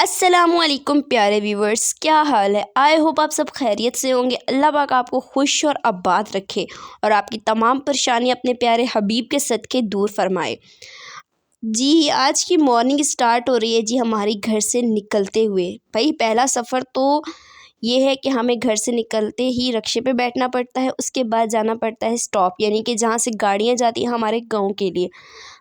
अस्सलामुअलैकुम प्यारे व्यूवर्स, क्या हाल है। आई होप आप सब खैरियत से होंगे। अल्लाह पाक आपको खुश और आबाद रखे और आपकी तमाम परेशानियां अपने प्यारे हबीब के सदक़े दूर फरमाए। जी, आज की मॉर्निंग स्टार्ट हो रही है जी हमारी घर से निकलते हुए। भाई पहला सफ़र तो ये है कि हमें घर से निकलते ही रिक्शे पे बैठना पड़ता है, उसके बाद जाना पड़ता है स्टॉप, यानी कि जहाँ से गाड़ियाँ जाती हैं हमारे गाँव के लिए।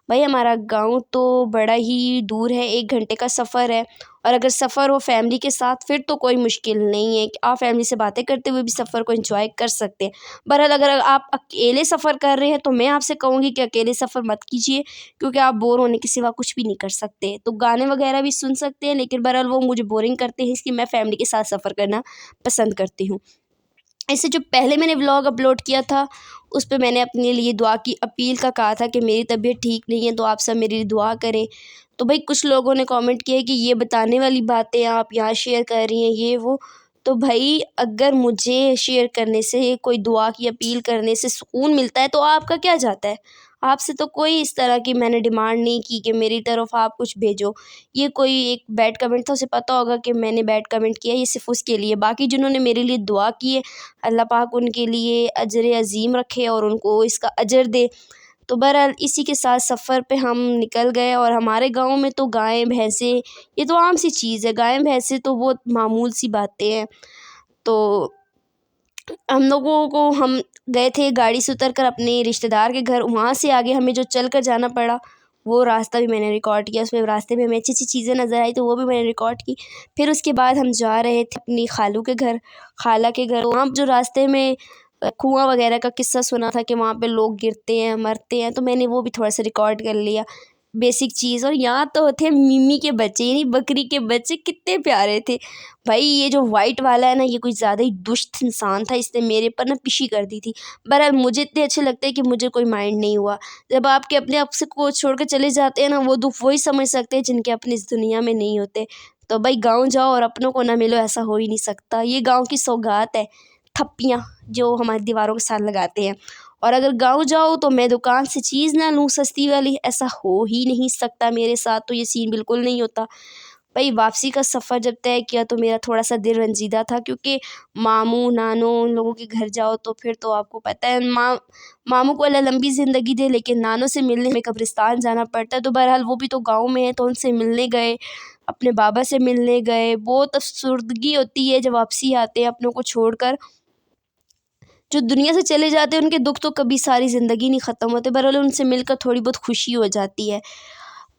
भाई हमारा गाँव तो बड़ा ही दूर है, 1 घंटे का सफ़र है। और अगर सफ़र हो फैमिली के साथ फिर तो कोई मुश्किल नहीं है कि आप फैमिली से बातें करते हुए भी सफ़र को एंजॉय कर सकते हैं। बहरहाल अगर आप अकेले सफ़र कर रहे हैं तो मैं आपसे कहूँगी कि अकेले सफ़र मत कीजिए, क्योंकि आप बोर होने के सिवा कुछ भी नहीं कर सकते। तो गाने वगैरह भी सुन सकते हैं, लेकिन बहरहाल वो मुझे बोरिंग करते हैं, इसलिए मैं फैमिली के साथ सफ़र करना पसंद करती हूँ। इससे जो पहले मैंने व्लॉग अपलोड किया था उस पे मैंने अपने लिए दुआ की अपील का कहा था कि मेरी तबीयत ठीक नहीं है, तो आप सब मेरे लिए दुआ करें। तो भाई कुछ लोगों ने कमेंट किया है कि ये बताने वाली बातें आप यहाँ शेयर कर रही हैं, ये वो। तो भाई अगर मुझे शेयर करने से, कोई दुआ की अपील करने से सुकून मिलता है तो आपका क्या जाता है। आपसे तो कोई इस तरह की मैंने डिमांड नहीं की कि मेरी तरफ आप कुछ भेजो। ये कोई एक बैड कमेंट था, उसे पता होगा कि मैंने बैड कमेंट किया, ये सिर्फ़ उसके लिए। बाकी जिन्होंने मेरे लिए दुआ की है, अल्लाह पाक उनके लिए अजर अज़ीम रखे और उनको इसका अजर दे। तो बहरहाल इसी के साथ सफ़र पे हम निकल गए। और हमारे गाँव में तो गायें भैंसें ये तो आम सी चीज़ है, गायें भैंसें तो बहुत मामूल सी बातें हैं। तो हम गए थे गाड़ी से उतरकर अपने रिश्तेदार के घर, वहाँ से आगे हमें जो चल कर जाना पड़ा वो रास्ता भी मैंने रिकॉर्ड किया। उसमें रास्ते में हमें अच्छी-अच्छी चीज़ें नज़र आई तो वो भी मैंने रिकॉर्ड की। फिर उसके बाद हम जा रहे थे अपनी खालू के घर, खाला के घर। वहाँ जो रास्ते में कुआँ वगैरह का किस्सा सुना था कि वहाँ पे लोग गिरते हैं, मरते हैं, तो मैंने वो भी थोड़ा-सा रिकॉर्ड कर लिया, बेसिक चीज़। और यहाँ तो थे मिमी के बच्चे, यानी बकरी के बच्चे, कितने प्यारे थे। भाई ये जो वाइट वाला है ना, ये कुछ ज़्यादा ही दुष्ट इंसान था, इसने मेरे पर ना पिशी कर दी थी। बहरहाल मुझे इतने अच्छे लगते हैं कि मुझे कोई माइंड नहीं हुआ। जब आपके अपने आप से को छोड़ कर चले जाते हैं ना, वो दुःख वही समझ सकते हैं जिनके अपने इस दुनिया में नहीं होते। तो भाई गाँव जाओ और अपनों को ना मिलो, ऐसा हो ही नहीं सकता। ये गाँव की सौगात है, थप्पियाँ जो हमारी दीवारों के साथ लगाते हैं। और अगर गाँव जाओ तो मैं दुकान से चीज़ ना लूँ सस्ती वाली, ऐसा हो ही नहीं सकता मेरे साथ, तो ये सीन बिल्कुल नहीं होता। भाई वापसी का सफ़र जब तय किया तो मेरा थोड़ा-सा दिल रंजीदा था, क्योंकि मामू, नानू उन लोगों के घर जाओ तो फिर तो आपको पता है मामू को अल्लाह लंबी ज़िंदगी दे, लेकिन नानू से मिलने हमें कब्रिस्तान जाना पड़ता है। तो बहरहाल वो भी तो गाँव में है, तो उनसे मिलने गए, अपने बाबा से मिलने गए। बहुत अफ़सुर्दगी होती है जब वापसी आते हैं अपनों को छोड़कर। जो दुनिया से चले जाते हैं उनके दुःख तो कभी सारी ज़िंदगी नहीं ख़त्म होते, बहरहाल उनसे मिलकर थोड़ी बहुत खुशी हो जाती है।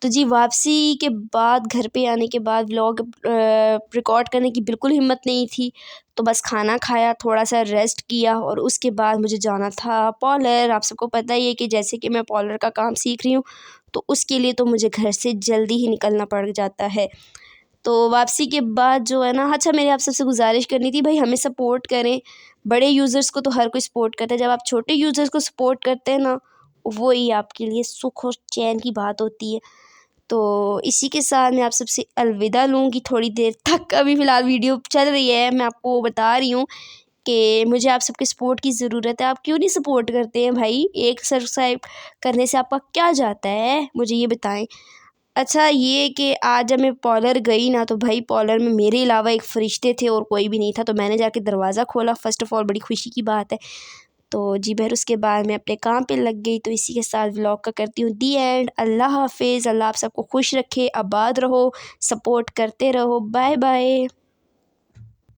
तो जी वापसी के बाद, घर पे आने के बाद व्लॉग रिकॉर्ड करने की बिल्कुल हिम्मत नहीं थी। तो बस खाना खाया, थोड़ा-सा रेस्ट किया और उसके बाद मुझे जाना था पार्लर। आप सबको पता ही है कि जैसे कि मैं पार्लर का काम सीख रही हूँ, तो उसके लिए तो मुझे घर से जल्दी ही निकलना पड़ जाता है। तो वापसी के बाद जो है ना, अच्छा मेरी आप सबसे गुज़ारिश करनी थी, भाई हमें सपोर्ट करें। बड़े यूज़र्स को तो हर कोई सपोर्ट करता है, जब आप छोटे यूज़र्स को सपोर्ट करते हैं ना, वो ही आपके लिए सुख और चैन की बात होती है। तो इसी के साथ मैं आप सबसे अलविदा लूँगी थोड़ी देर तक। अभी फ़िलहाल वीडियो चल रही है, मैं आपको बता रही हूँ कि मुझे आप सबके सपोर्ट की ज़रूरत है। आप क्यों नहीं सपोर्ट करते हैं भाई? एक सब्सक्राइब करने से आपका क्या जाता है, मुझे ये बताएँ। अच्छा ये कि आज जब मैं पार्लर गई ना, तो भाई पार्लर में मेरे अलावा एक फ़रिश्ते थे और कोई भी नहीं था, तो मैंने जाके दरवाज़ा खोला फ़र्स्ट ऑफ़ ऑल, बड़ी खुशी की बात है। तो जी फिर उसके बाद मैं अपने काम पे लग गई। तो इसी के साथ व्लॉग का करती हूँ दी एंड। अल्लाह हाफ़िज़। अल्लाह आप सबको खुश रखे, आबाद रहो, सपोर्ट करते रहो। Bye bye.